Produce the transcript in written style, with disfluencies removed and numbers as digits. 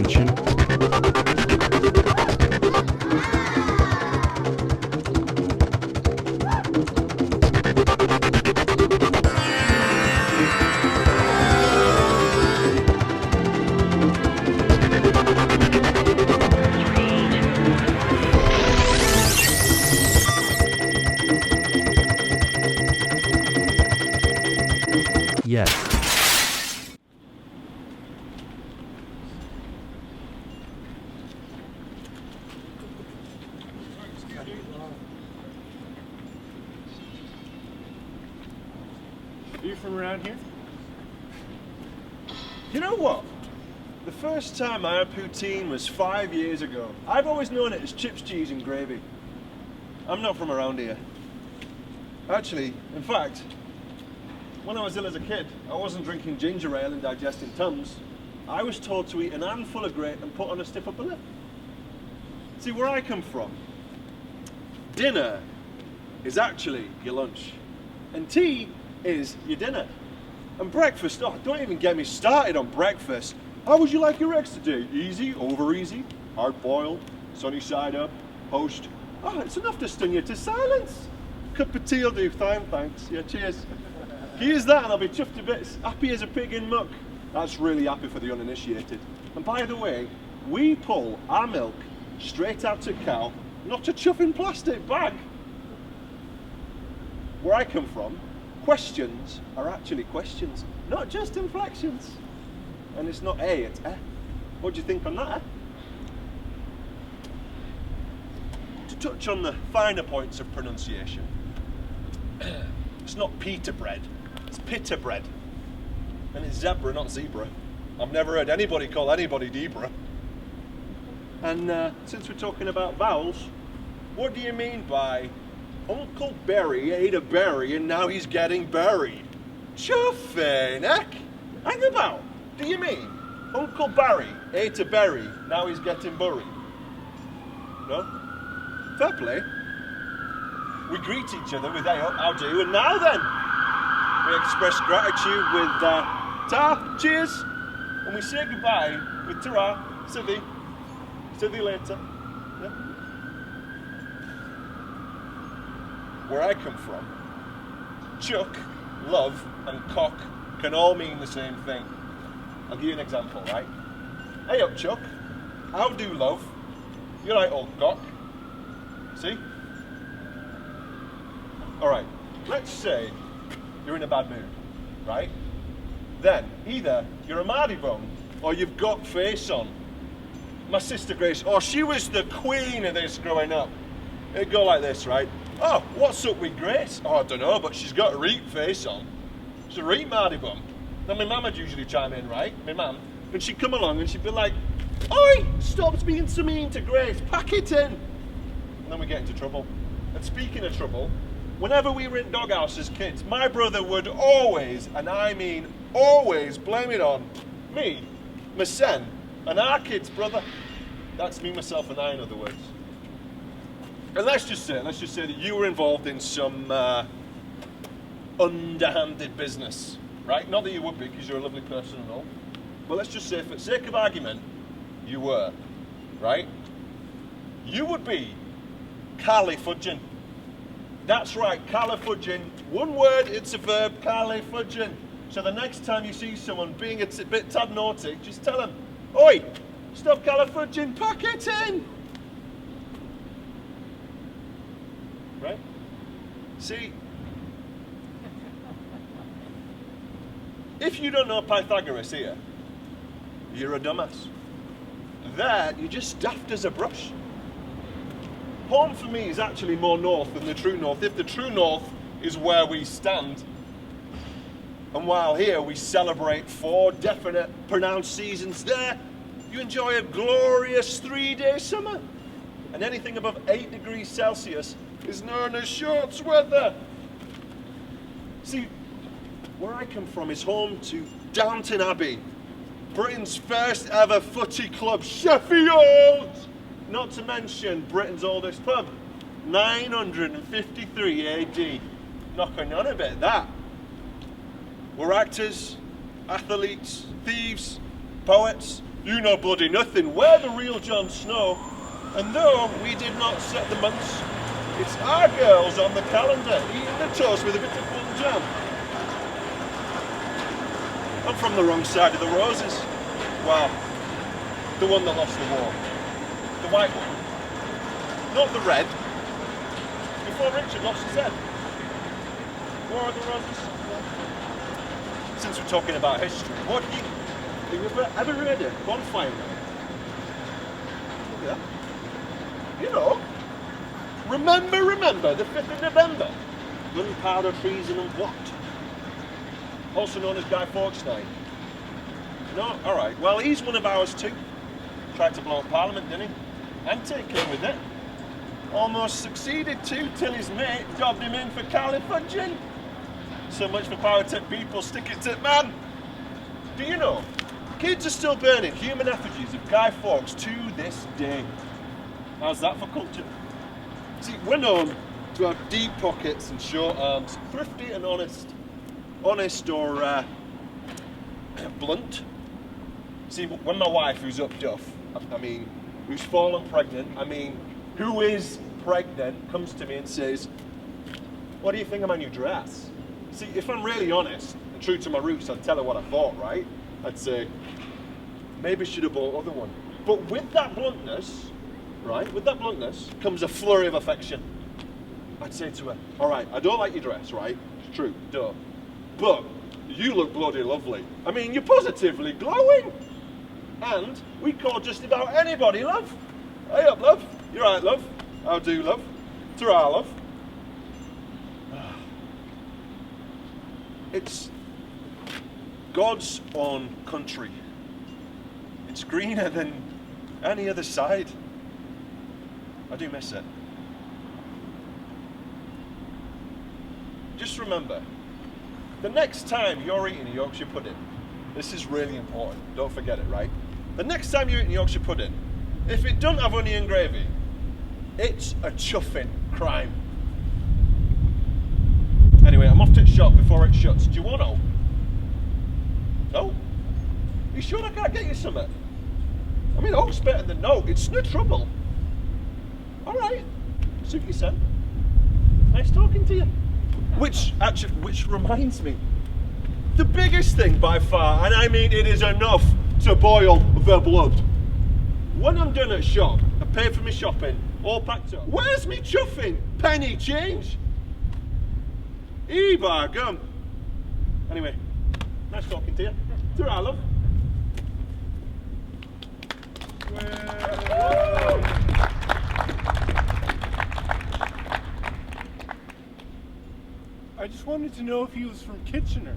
attention? Yes. Are you from around here? You know what? The first time I had poutine was 5 years ago. I've always known it as chips, cheese and gravy. I'm not from around here. Actually, in fact, when I was ill as a kid, I wasn't drinking ginger ale and digesting Tums. I was told to eat an handful of grate and put on a stiff upper lip. See, where I come from, dinner is actually your lunch, and tea is your dinner. And breakfast, oh, don't even get me started on breakfast. How would you like your eggs today? Easy, over easy, hard boiled, sunny side up, poached. Oh, it's enough to stun you to silence. Cup of tea will do, fine, thanks. Yeah, cheers. Here's that and I'll be chuffed to bits, happy as a pig in muck. That's really happy for the uninitiated. And by the way, we pull our milk straight out of cow, not a chuffing plastic bag. Where I come from, questions are actually questions, not just inflections. And it's not A, it's eh. What do you think on that, eh? To touch on the finer points of pronunciation, it's not pita bread, it's pita bread. And it's zebra, not zebra. I've never heard anybody call anybody Debra. And since we're talking about vowels, what do you mean by Uncle Berry ate a berry and now he's getting buried? Chuffing, heck? Hang about. Do you mean Uncle Barry ate a berry, now he's getting buried? No? Fair play. We greet each other with hey up, how do, and now then, we express gratitude with ta, cheers, and we say goodbye with ta-ra, see thee later. Yeah. Where I come from, chuck, love, and cock can all mean the same thing. I'll give you an example, right? Hey up, Chuck. How do, love? You're right, old cock. See? Alright, let's say you're in a bad mood, right? Then, either you're a mardy bum, or you've got face on. My sister Grace, oh, she was the queen of this growing up. It'd go like this, right? Oh, what's up with Grace? Oh, I don't know, but she's got a reet face on. She's a reet mardy bum. Then my mum would usually chime in, right? My mum. And she'd come along and she'd be like, oi, stop being so mean to Grace, pack it in. And then we get into trouble. And speaking of trouble, whenever we were in doghouse as kids, my brother would always, and I mean always, blame it on me, my son, and our kid's brother. That's me, myself, and I, in other words. And let's just say that you were involved in some underhanded business, right? Not that you would be, because you're a lovely person and all. But let's just say, for the sake of argument, you were, right? You would be califudging. That's right, califudging. One word, it's a verb, califudging. So the next time you see someone being a bit tad naughty, just tell them, oi, stop califudging, pack it in. Right? See, if you don't know Pythagoras here, you're a dumbass. There, you're just daft as a brush. Home for me is actually more north than the true north, if the true north is where we stand. And while here we celebrate 4 definite pronounced seasons, there you enjoy a glorious 3-day summer. And anything above 8 degrees Celsius is known as shorts weather. See, where I come from is home to Downton Abbey, Britain's first ever footy club, Sheffield! Not to mention Britain's oldest pub, 953 AD. Knocking on a bit, that. We're actors, athletes, thieves, poets, You know bloody nothing. We're the real Jon Snow. And though we did not set the months, it's our girls on the calendar, eating the toast with a bit of butter jam. I'm from the wrong side of the roses. Well, the one that lost the war. The white one. Not the red. Before Richard lost his head. War of the Roses. Since we're talking about history, what do you ever heard of bonfire? Look at that. You know, remember the 5th of November. Gunpowder treason and what? Also known as Guy Fawkes Night. No? Alright, well he's one of ours too. Tried to blow up Parliament, didn't he? And take care with it. Almost succeeded too, till his mate jobbed him in for Califudging. So much for power tip people, stick it to man. Do you know, kids are still burning human effigies of Guy Fawkes to this day. How's that for culture? See, we're known to have deep pockets and short arms, thrifty and honest or blunt. See, when my wife, who's up duff, who's fallen pregnant, who is pregnant, comes to me and says, what do you think of my new dress? See, if I'm really honest and true to my roots, I'd tell her what I thought, right? I'd say, maybe should have bought other one. But with that bluntness, comes a flurry of affection. I'd say to her, all right, I don't like your dress, right? It's true, duh. But you look bloody lovely. You're positively glowing. And we call just about anybody love. Hey up, love. You're right, love. How do, love? Ta-ra, love. It's God's own country. It's greener than any other side. I do miss it. Just remember, the next time you're eating a Yorkshire pudding, this is really important, don't forget it, right? The next time you're eating Yorkshire pudding, if it doesn't have onion gravy, it's a chuffing crime. Anyway, I'm off to the shop before it shuts. Do you want to? No? You sure I can't get you something? Hope's better than no. It's no trouble. Alright. Suit you, son. Nice talking to you. Which reminds me, the biggest thing by far, and it is enough to boil the blood. When I'm done at shop, I pay for my shopping, all packed up. Where's me chuffing? Penny change. By gum. Anyway, nice talking to you. Ta-ra, love. I just wanted to know if he was from Kitchener.